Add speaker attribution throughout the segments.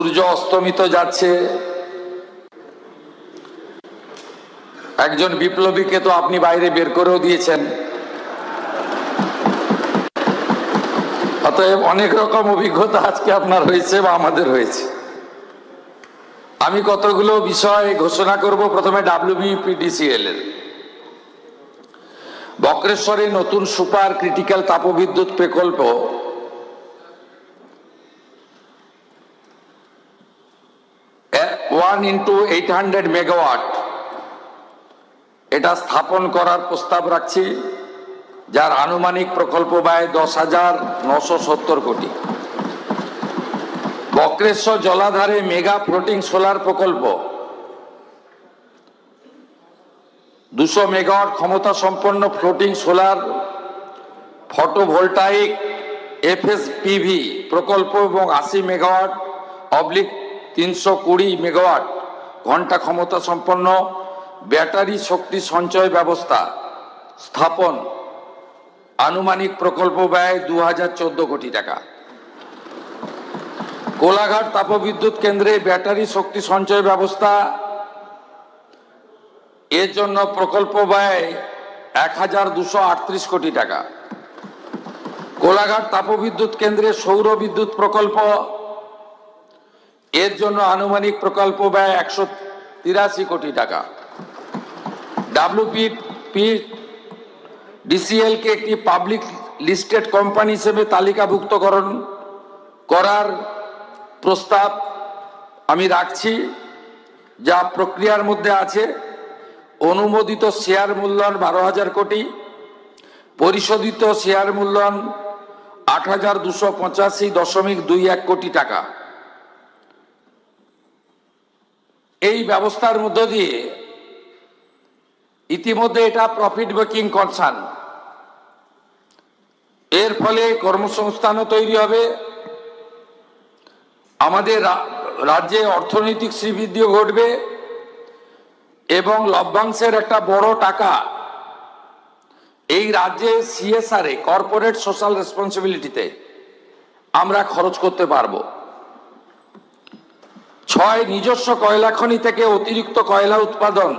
Speaker 1: সূর্য অস্তমিত যাচ্ছে। একজন বিপ্লবীকে তো আপনি বাইরে বের করেও দিয়েছেন। অতএব অনেক রকম অভিজ্ঞতা আজকে আপনার হয়েছে বা আমাদের হয়েছে। আমি কতগুলো বিষয় ঘোষণা করব। প্রথমে WBPDCL এর বক্রেশ্বরে নতুন সুপার ক্রিটিক্যাল তাপবিদ্যুৎ প্রকল্প 1x800 মেগাওয়াট এটা স্থাপন করার প্রস্তাব রাখছি, যার আনুমানিক প্রকল্প ব্যয় 10,970 কোটি। বক্রেশ্বর জলাধারে মেগা ফ্লোটিং সোলার প্রকল্প 200 মেগাওয়াট ক্ষমতা সম্পন্ন ফ্লোটিং সোলার ফটোভোল্টাইক FSPV প্রকল্প এবং 80 মেগাওয়াট অবলিক 320 মেগাওয়াট ঘন্টা ক্ষমতা সম্পন্ন ব্যাটারি শক্তি সঞ্চয় ব্যবস্থা স্থাপন, আনুমানিক প্রকল্প ব্যয় 2014 কোটি টাকা। কোলাঘাট তাপবিদ্যুৎ কেন্দ্রে ব্যাটারি শক্তি সঞ্চয় ব্যবস্থা, এর জন্য প্রকল্প ব্যয় 1,238 কোটি টাকা। কোলাঘাট তাপবিদ্যুৎ কেন্দ্রে সৌর বিদ্যুৎ প্রকল্প, এর জন্য আনুমানিক প্রকল্প ব্যয় 183 কোটি টাকা। WBPDCL কে একটি পাবলিক লিস্টেড কোম্পানি হিসেবে তালিকাভুক্তকরণ করার প্রস্তাব আমি রাখছি, যা প্রক্রিয়ার মধ্যে আছে। অনুমোদিত শেয়ার মূল্যায়ন 12,000 কোটি, পরিশোধিত শেয়ার মূল্যায়ন 8,285.21 কোটি টাকা। এই ব্যবস্থার মধ্য দিয়ে ইতিমধ্যে এটা প্রফিট মেকিং কনসার্ন, এর ফলে কর্মসংস্থানও তৈরি হবে, আমাদের রাজ্যে অর্থনৈতিক শ্রীবৃদ্ধিও ঘটবে এবং লভ্যাংশের একটা বড় টাকা এই রাজ্যে CSR এ কর্পোরেট সোশ্যাল রেসপন্সিবিলিটিতে আমরা খরচ করতে পারবো। 6 নিজস্ব কয়লা খনি থেকে অতিরিক্ত কয়লা উৎপাদন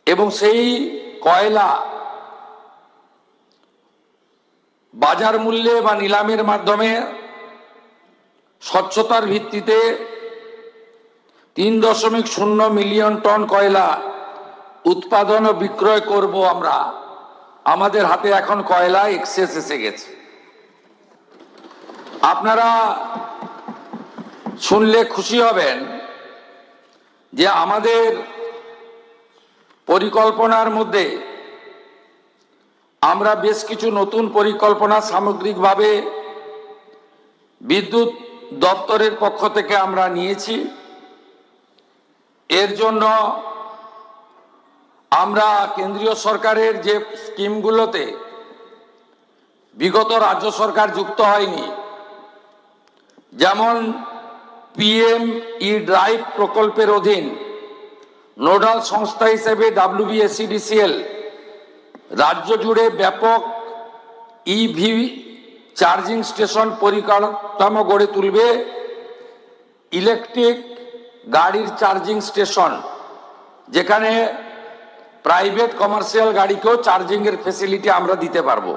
Speaker 1: এবং সেই কয়লা বাজার মূল্যে বা নিলামের মাধ্যমে স্বচ্ছতার ভিত্তিতে 3.0 মিলিয়ন টন কয়লা উৎপাদন ও বিক্রয় করব আমরা। আমাদের হাতে এখন কয়লা এক্সেস এসে গেছে। আপনারা শুনলে খুশি হবেন যে আমাদের পরিকল্পনার মধ্যে আমরা বেশ কিছু নতুন পরিকল্পনা সামগ্রিকভাবে বিদ্যুৎ দপ্তরের পক্ষ থেকে আমরা নিয়েছি। এর জন্য আমরা কেন্দ্রীয় সরকারের যে স্কিমগুলোতে বিগত রাজ্য সরকার যুক্ত হয়নি, যেমন PM-E-Drive প্রকল্পের অধীন নোডাল সংস্থা হিসেবে WBSEDCL রাজ্য জুড়ে ব্যাপক EV চার্জিং স্টেশন পরিকাঠামো গড়ে তুলবে। ইলেকট্রিক গাড়ির চার্জিং স্টেশন, যেখানে প্রাইভেট কমার্শিয়াল গাড়িকেও চার্জিং এর ফেসিলিটি আমরা দিতে পারবো।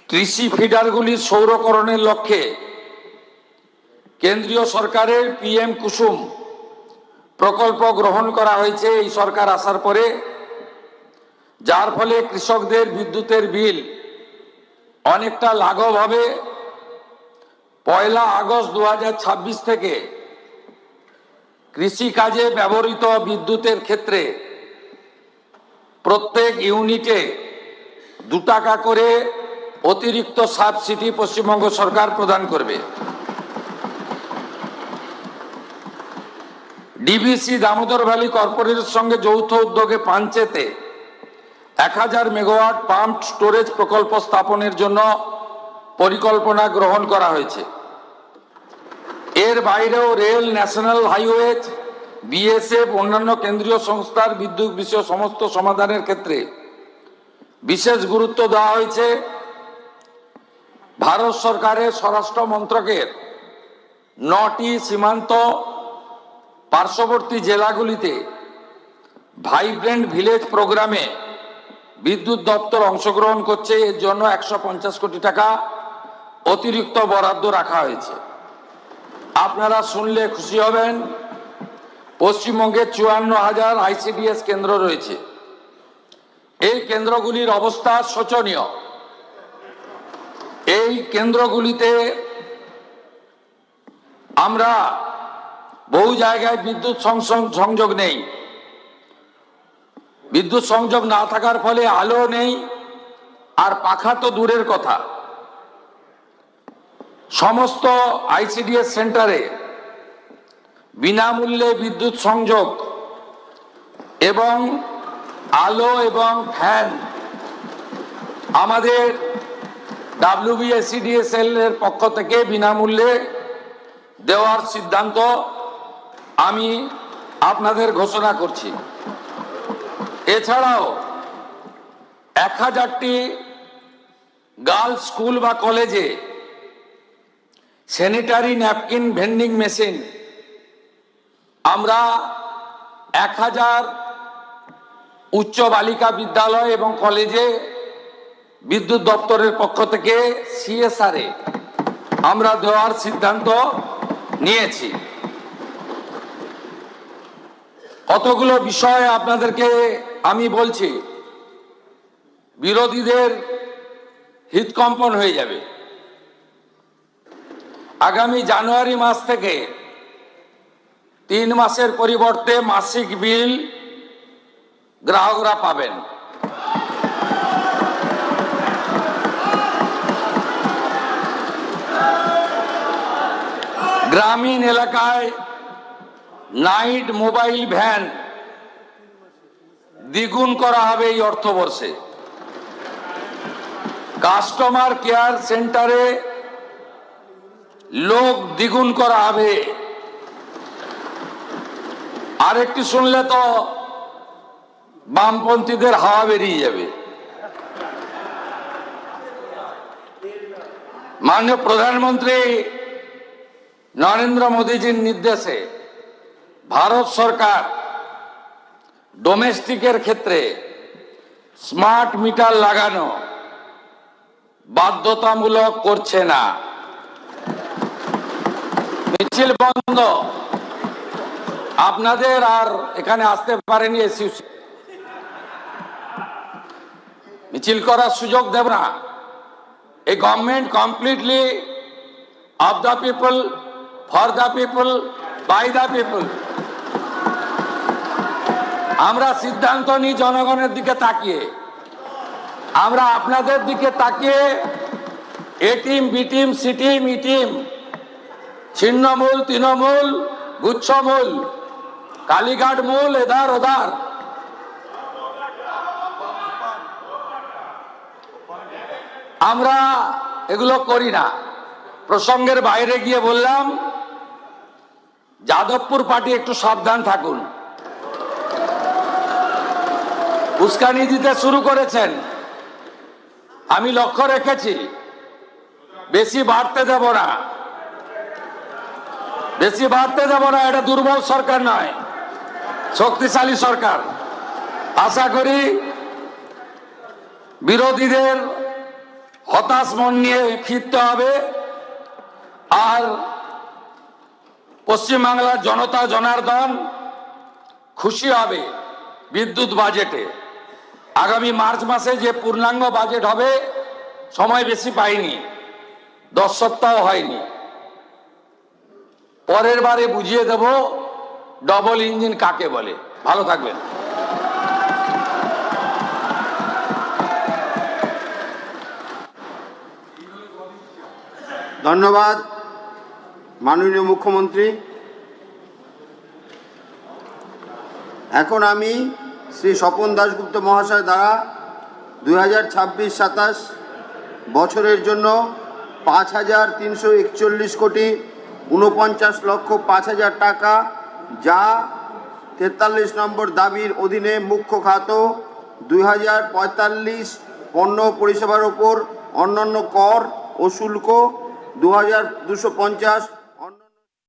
Speaker 1: কৃষি ফিডারগুলির সৌরকরণের লক্ষ্যে কেন্দ্রীয় সরকারের PM কুসুম প্রকল্প গ্রহণ করা হয়েছে এই সরকার আসার পরে, যার ফলে কৃষকদের বিদ্যুতের বিল অনেকটা লাঘব হবে। 1 আগস্ট 2026 থেকে কৃষি কাজে ব্যবহৃত বিদ্যুতের ক্ষেত্রে প্রত্যেক ইউনিটে 2 টাকা করে অতিরিক্ত সাবসিডি পশ্চিমবঙ্গ সরকার প্রদান করবে। DVC দামোদর ভ্যালি কর্পোরেশনের সঙ্গে যৌথ উদ্যোগে পাঞ্চেতে 1000 মেগাওয়াট পাম্প স্টোরেজ প্রকল্প স্থাপনের জন্য পরিকল্পনা গ্রহণ করা হয়েছে। এর বাইরেও রেল, ন্যাশনাল হাইওয়েজ, BSF অন্যান্য কেন্দ্রীয় সংস্থার বিদ্যুৎ বিষয় সমস্ত সমাধানের ক্ষেত্রে বিশেষ গুরুত্ব দেওয়া হয়েছে। ভারত সরকারের স্বরাষ্ট্র মন্ত্রকের 9টি সীমান্ত পার্শ্ববর্তী জেলাগুলিতে ভাইব্রেন্ট ভিলেজ প্রোগ্রামে বিদ্যুৎ দপ্তর অংশগ্রহণ করছে। এর জন্য 150 কোটি টাকা অতিরিক্ত বরাদ্দ রাখা হয়েছে। আপনারা শুনলে খুশি হবেন, পশ্চিমবঙ্গে 54,000 আইসিডিএস কেন্দ্র রয়েছে। এই কেন্দ্রগুলির অবস্থা শোচনীয়। এই কেন্দ্রগুলিতে আমরা বহু জায়গায় বিদ্যুৎ সংযোগ নেই। বিদ্যুৎ সংযোগ না থাকার ফলে আলো নেই, আর পাখা তো দূরের কথা। সমস্ত আইসিডিএস সেন্টারে বিনামূল্যে বিদ্যুৎ সংযোগ এবং আলো এবং ফ্যান আমাদের WBSEDSL এর পক্ষ থেকে বিনামূল্যে দেওয়ার সিদ্ধান্ত আমি আপনাদের ঘোষণা করছি। এছাড়াও 1000টি গার্লস স্কুল বা কলেজে স্যানিটারি ন্যাপকিন ভেন্ডিং মেশিন, আমরা 1000 উচ্চ বালিকা বিদ্যালয় এবং কলেজে বিদ্যুৎ দপ্তরের পক্ষ থেকে CSR আমরা দেওয়ার সিদ্ধান্ত নিয়েছি। কতগুলো বিষয় আপনাদেরকে আমি বলছি, বিরোধীদের হৃদকম্পন হয়ে যাবে। আগামী জানুয়ারি মাস থেকে 3 মাসের পরিবর্তে মাসিক বিল গ্রাহকরা পাবেন। গ্রামীণ এলাকায় নাইট মোবাইল ভ্যান দ্বিগুণ করা হবে এই অর্থবর্ষে। কাস্টমার কেয়ার সেন্টারে লোক দ্বিগুণ করা হবে। আরেকটি শুনলে তো বামপন্থীদের হাওয়া বেরিয়ে যাবে। মাননীয় প্রধানমন্ত্রী নরেন্দ্র মোদীজির নির্দেশে ভারত সরকার ডোমেস্টিকের ক্ষেত্রে স্মার্ট মিটার লাগানো বাধ্যতামূলক করছে না। মিছিল বন্ধ। আপনাদের আর এখানে আসতে পারেনি, মিছিল করার সুযোগ দেব না। এই government completely of the people, for the people, by the people. আমরা সিদ্ধান্ত নিই জনগণের দিকে তাকিয়ে। আমরা আপনাদের দিকে তাকিয়ে A team, B team, C team, E team, ছিন্নমূল, তৃণমূল, গুচ্ছমূল, কালীঘাট মূল, এধার ওধার, আমরা এগুলো করি না। প্রসঙ্গের বাইরে গিয়ে বললাম, যাদবপুর পার্টি একটু সাবধান থাকুন। উস্কানি দিতে শুরু করেছেন, আমি লক্ষ্য রেখেছি। বেশি বাড়তে দেব না, বেশি বাড়তে দেব না। এটা দুর্বল সরকার নয়, শক্তিশালী সরকার। আশা করি বিরোধীদের হতাশ মন নিয়ে ফিরতে হবে, আর পশ্চিমবাংলার জনতা জনার্দন খুশি হবে বিদ্যুৎ বাজেটে। আগামী মার্চ মাসে যে পূর্ণাঙ্গ বাজেট হবে, সময় বেশি পাইনি, 10 সপ্তাহ হয়নি। পরের বারে বুঝিয়ে দেব ডবল ইঞ্জিন কাকে বলে। ভালো থাকবেন।
Speaker 2: ধন্যবাদ মাননীয় মুখ্যমন্ত্রী। এখন আমি শ্রী স্বপন দাশগুপ্ত মহাশয় দ্বারা 2026-27 বছরের জন্য 5,341 কোটি 49,05,000 টাকা, যা 43 নম্বর দাবির অধীনে মুখ্য খাত 2045 পণ্য পরিষেবার ওপর অন্যান্য কর ও শুল্ক 2250